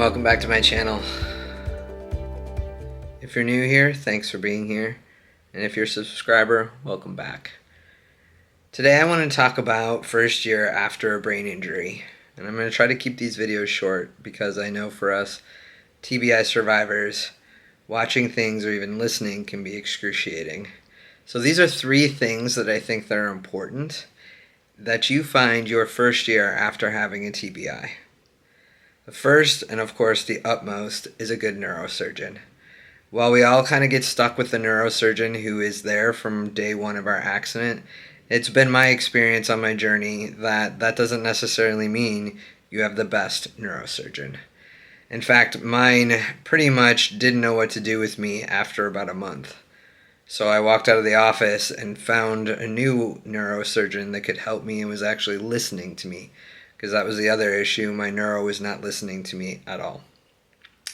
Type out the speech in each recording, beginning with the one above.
welcome back to my channel. If you're new here, thanks for being here. And if you're a subscriber, welcome back. Today I want to talk about first year after a brain injury. And I'm going to try to keep these videos short because I know for us TBI survivors, watching things or even listening can be excruciating. So these are 3 things that I think that are important that you find your first year after having a TBI. The first, and of course the utmost, is a good neurosurgeon. While we all kind of get stuck with the neurosurgeon who is there from day 1 of our accident, it's been my experience on my journey that that doesn't necessarily mean you have the best neurosurgeon. In fact, mine pretty much didn't know what to do with me after about a month. So I walked out of the office and found a new neurosurgeon that could help me and was actually listening to me. Because that was the other issue, my neuro was not listening to me at all.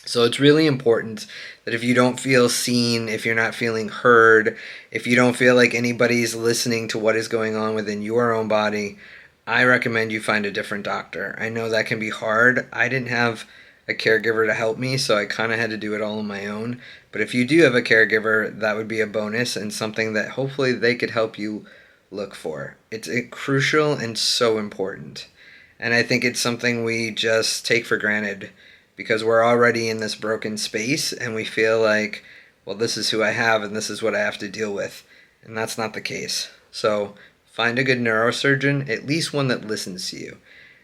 So it's really important that if you don't feel seen, if you're not feeling heard, if you don't feel like anybody's listening to what is going on within your own body, I recommend you find a different doctor. I know that can be hard. I didn't have a caregiver to help me, so I kind of had to do it all on my own. But if you do have a caregiver, that would be a bonus and something that hopefully they could help you look for. It's crucial and so important. And I think it's something we just take for granted because we're already in this broken space and we feel like, well, this is who I have and this is what I have to deal with. And that's not the case. So find a good neurosurgeon, at least one that listens to you.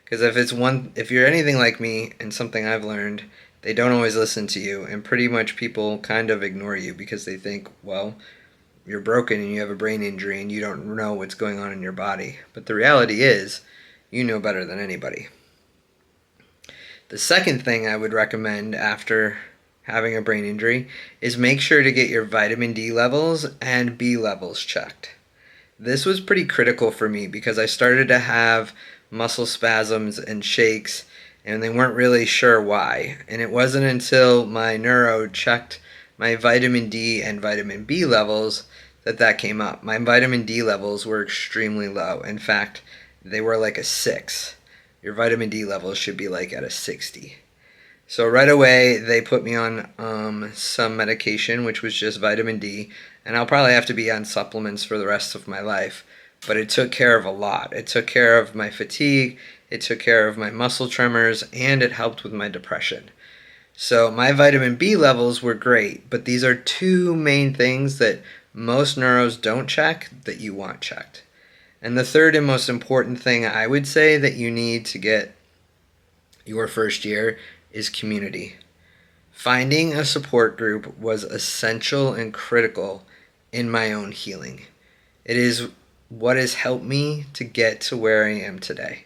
Because if you're anything like me and something I've learned, they don't always listen to you. And pretty much people kind of ignore you because they think, well, you're broken and you have a brain injury and you don't know what's going on in your body. But the reality is, you know better than anybody. The second thing I would recommend after having a brain injury is make sure to get your vitamin D levels and B levels checked. This was pretty critical for me because I started to have muscle spasms and shakes and they weren't really sure why. And it wasn't until my neuro checked my vitamin D and vitamin B levels that came up. My vitamin D levels were extremely low. In fact, they were like a 6. Your vitamin D levels should be like at a 60. So right away, they put me on some medication, which was just vitamin D, and I'll probably have to be on supplements for the rest of my life. But it took care of a lot. It took care of my fatigue, it took care of my muscle tremors, and it helped with my depression. So my vitamin B levels were great, but these are 2 main things that most neuros don't check that you want checked. And the third and most important thing I would say that you need to get your first year is community. Finding a support group was essential and critical in my own healing. It is what has helped me to get to where I am today.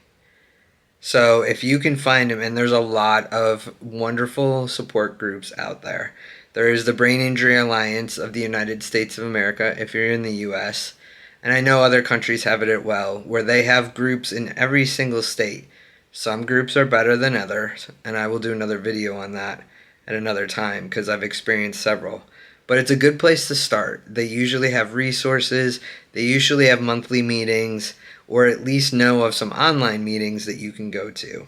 So if you can find them, and there's a lot of wonderful support groups out there. There is the Brain Injury Alliance of the United States of America if you're in the US. And I know other countries have it as well, where they have groups in every single state. Some groups are better than others, and I will do another video on that at another time because I've experienced several. But it's a good place to start. They usually have resources, they usually have monthly meetings, or at least know of some online meetings that you can go to.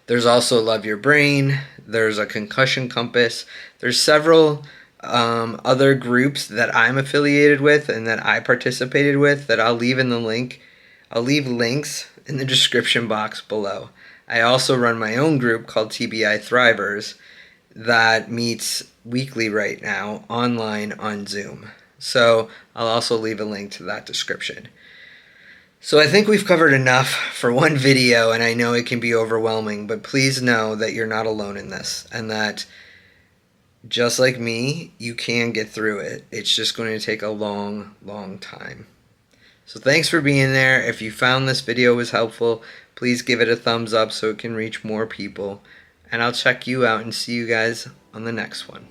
There's also Love Your Brain, there's a Concussion Compass, there's several other groups that I'm affiliated with and that I participated with that I'll leave in the link. I'll leave links in the description box below. I also run my own group called TBI Thrivers that meets weekly right now online on Zoom. So I'll also leave a link to that description. So I think we've covered enough for one video, and I know it can be overwhelming, but please know that you're not alone in this and that just like me, you can get through it. It's just going to take a long, long time. So thanks for being there. If you found this video was helpful, please give it a thumbs up so it can reach more people. And I'll check you out and see you guys on the next one.